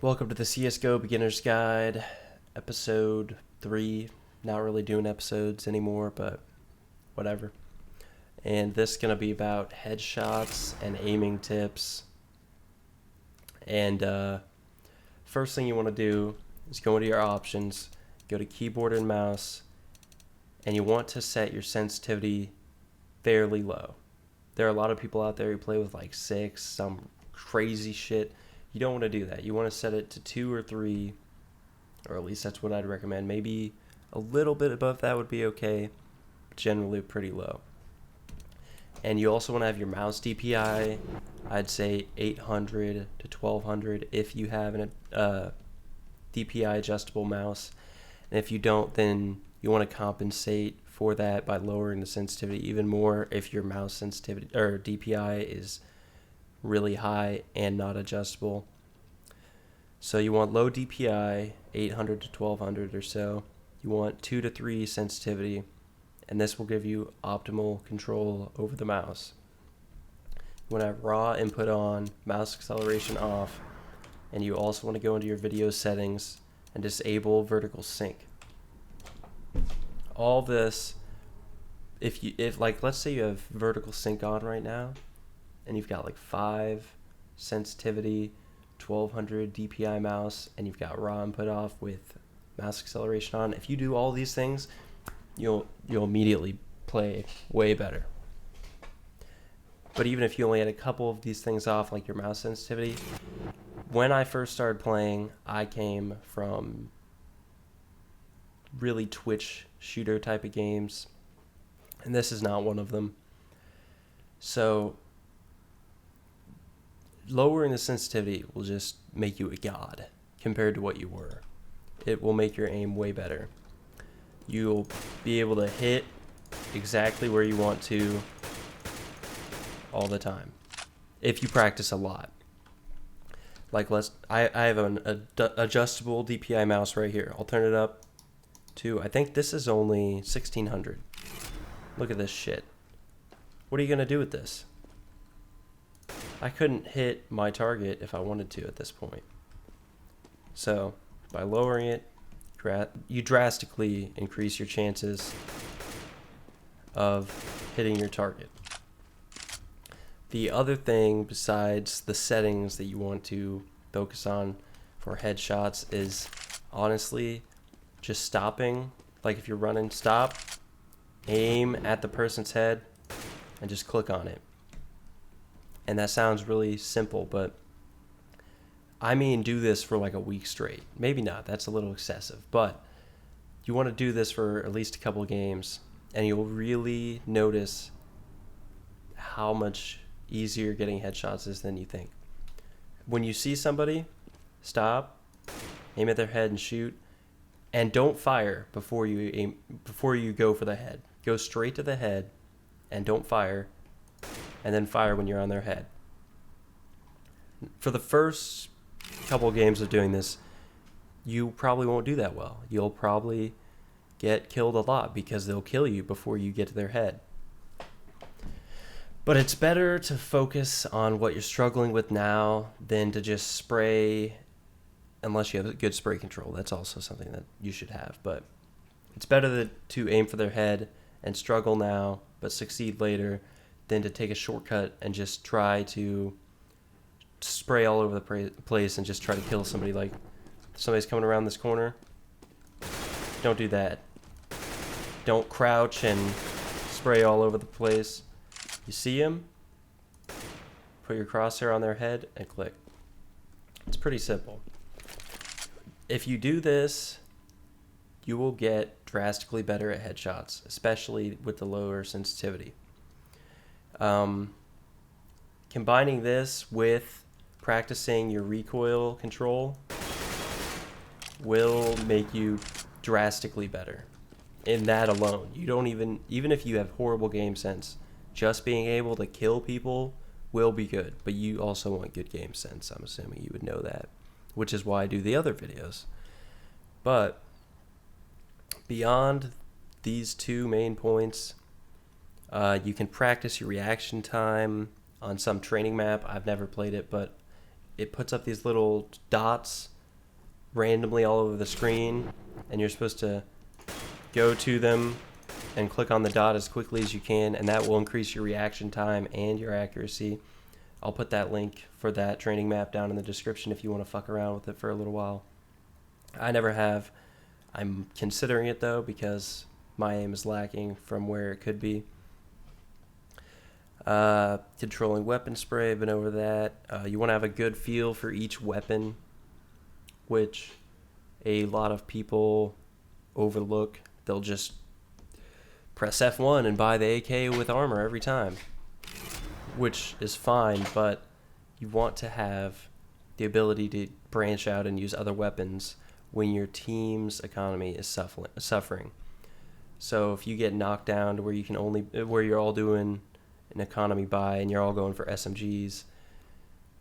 Welcome to the CSGO Beginner's Guide, episode 3. Not really doing episodes anymore, but whatever. And this is going to be about headshots and aiming tips. And first thing you want to do is go into your options, go to keyboard and mouse, and you want to set your sensitivity fairly low. There are a lot of people out there who play with like 6, some crazy shit. You don't want to do that. You want to set it to 2 or 3, or at least that's what I'd recommend. Maybe a little bit above that would be okay, but generally pretty low. And you also want to have your mouse DPI, I'd say 800 to 1200 if you have a DPI adjustable mouse. And if you don't, then you want to compensate for that by lowering the sensitivity even more if your mouse sensitivity or DPI is really high and not adjustable. So you want low DPI, 800 to 1200 or so. You want 2 to 3 sensitivity, and this will give you optimal control over the mouse. You want to have raw input on, mouse acceleration off, and you also want to go into your video settings and disable vertical sync. All this, if like let's say you have vertical sync on right now, and you've got like 5 sensitivity, 1200 DPI mouse, and you've got raw input off with mouse acceleration on. If you do all these things, you'll immediately play way better. But even if you only had a couple of these things off, like your mouse sensitivity, when I first started playing, I came from really Twitch shooter type of games, and this is not one of them. So lowering the sensitivity will just make you a god compared to what you were. It will make your aim way better. You'll be able to hit exactly where you want to all the time if you practice a lot. Like I have an adjustable DPI mouse right here. I'll turn it up to, I think this is only 1600. Look at this shit. What are you gonna do with this? I couldn't hit my target if I wanted to at this point. So by lowering it, you drastically increase your chances of hitting your target. The other thing besides the settings that you want to focus on for headshots is honestly just stopping. Like if you're running, stop, aim at the person's head, and just click on it. And that sounds really simple, but I mean do this for like a week straight. Maybe not, that's a little excessive, but you want to do this for at least a couple of games, and you'll really notice how much easier getting headshots is than you think. When you see somebody, stop, aim at their head and shoot, and don't fire before you go for the head. Go straight to the head and don't fire, and then fire when you're on their head. For the first couple of games of doing this, you probably won't do that well. You'll probably get killed a lot because they'll kill you before you get to their head. But it's better to focus on what you're struggling with now than to just spray, unless you have good spray control. That's also something that you should have. But it's better to aim for their head and struggle now but succeed later than to take a shortcut and just try to spray all over the place and just try to kill somebody. Like somebody's coming around this corner, don't do that. Don't crouch and spray all over the place. You see him, put your crosshair on their head and click. It's pretty simple. If you do this, you will get drastically better at headshots, especially with the lower sensitivity. Combining this with practicing your recoil control will make you drastically better in that alone. You don't even if you have horrible game sense, just being able to kill people will be good, but you also want good game sense. I'm assuming you would know that, which is why I do the other videos. But beyond these two main points, you can practice your reaction time on some training map. I've never played it, but it puts up these little dots randomly all over the screen, and you're supposed to go to them and click on the dot as quickly as you can, and that will increase your reaction time and your accuracy. I'll put that link for that training map down in the description if you want to fuck around with it for a little while. I never have. I'm considering it though because my aim is lacking from where it could be. Controlling weapon spray, I've been over that. You want to have a good feel for each weapon, which a lot of people overlook. They'll just press F1 and buy the AK with armor every time, which is fine, but you want to have the ability to branch out and use other weapons when your team's economy is suffering. So if you get knocked down to where you're all doing an economy buy and you're all going for SMGs,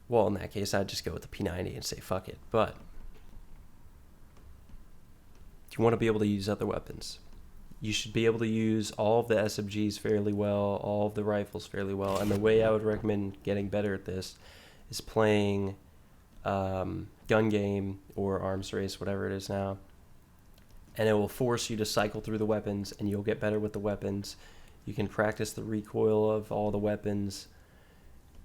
well, in that case, I'd just go with the P90 and say fuck it. But you want to be able to use other weapons. You should be able to use all of the SMGs fairly well, all of the rifles fairly well. And the way I would recommend getting better at this is playing gun game or arms race, whatever it is now. And it will force you to cycle through the weapons, and you'll get better with the weapons. You can practice the recoil of all the weapons,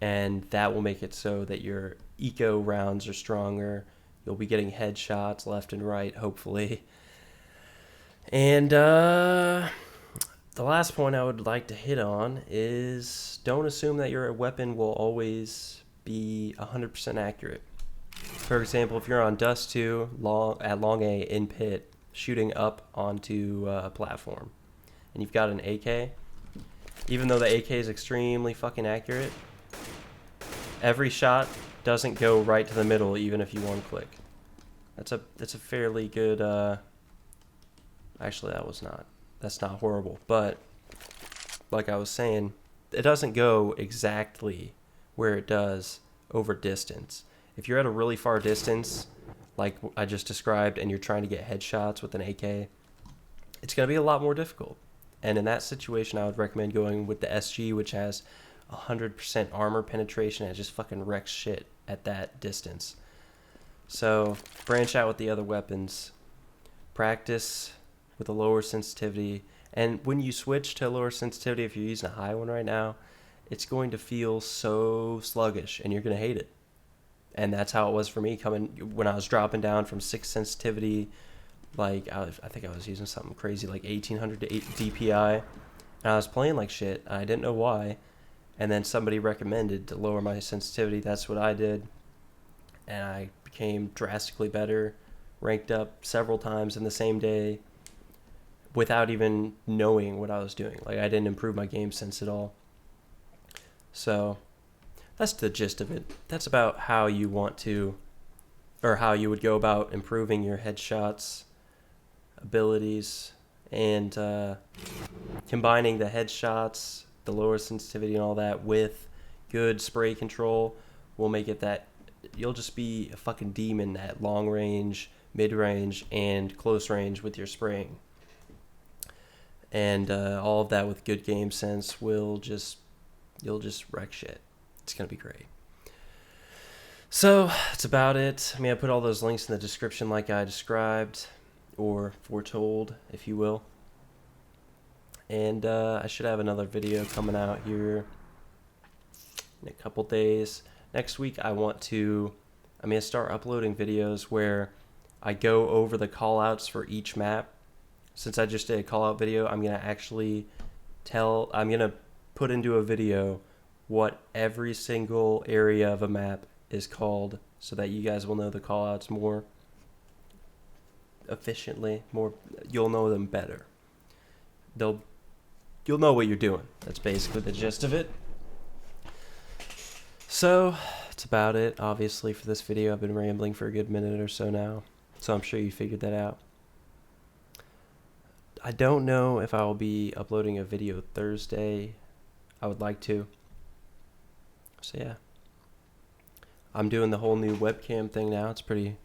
and that will make it so that your eco rounds are stronger. You'll be getting headshots left and right, hopefully. And the last point I would like to hit on is don't assume that your weapon will always be 100% accurate. For example, if you're on Dust 2 at Long A in pit, shooting up onto a platform, and you've got an AK, even though the AK is extremely fucking accurate, every shot doesn't go right to the middle even if you one click. That's a fairly good actually that's not horrible, but like I was saying, it doesn't go exactly where it does over distance. If you're at a really far distance, like I just described, and you're trying to get headshots with an AK, it's going to be a lot more difficult. And in that situation, I would recommend going with the SG, which has 100% armor penetration and it just fucking wrecks shit at that distance. So branch out with the other weapons. Practice with a lower sensitivity. And when you switch to a lower sensitivity, if you're using a high one right now, it's going to feel so sluggish and you're going to hate it. And that's how it was for me when I was dropping down from 6 sensitivity, like I think I was using something crazy like 1800 to 8 DPI, and I was playing like shit. I didn't know why, and then somebody recommended to lower my sensitivity. That's what I did, and I became drastically better, ranked up several times in the same day without even knowing what I was doing. Like I didn't improve my game sense at all. So that's the gist of it. That's about how you want to, or how you would go about improving your headshots abilities, and combining the headshots, the lower sensitivity and all that with good spray control will make it that you'll just be a fucking demon at long range, mid range, and close range with your spraying. And all of that with good game sense you'll just wreck shit. It's gonna be great. So that's about it. I mean, I put all those links in the description like I described, or foretold, if you will. And I should have another video coming out here in a couple days. Next week I'm going to start uploading videos where I go over the callouts for each map. Since I just did a callout video, I'm going to put into a video what every single area of a map is called, so that you guys will know the callouts more efficiently, you'll know them better. You'll know what you're doing. That's basically the gist of it. So that's about it. Obviously, for this video, I've been rambling for a good minute or so now, so I'm sure you figured that out. I don't know if I will be uploading a video Thursday. I would like to. So yeah, I'm doing the whole new webcam thing now. It's pretty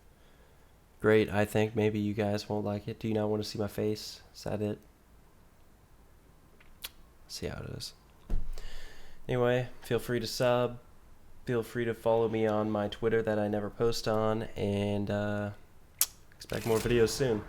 great, I think. Maybe you guys won't like it. Do you not want to see my face? Is that it? See how it is. Anyway, feel free to sub. Feel free to follow me on my Twitter that I never post on. And Expect more videos soon.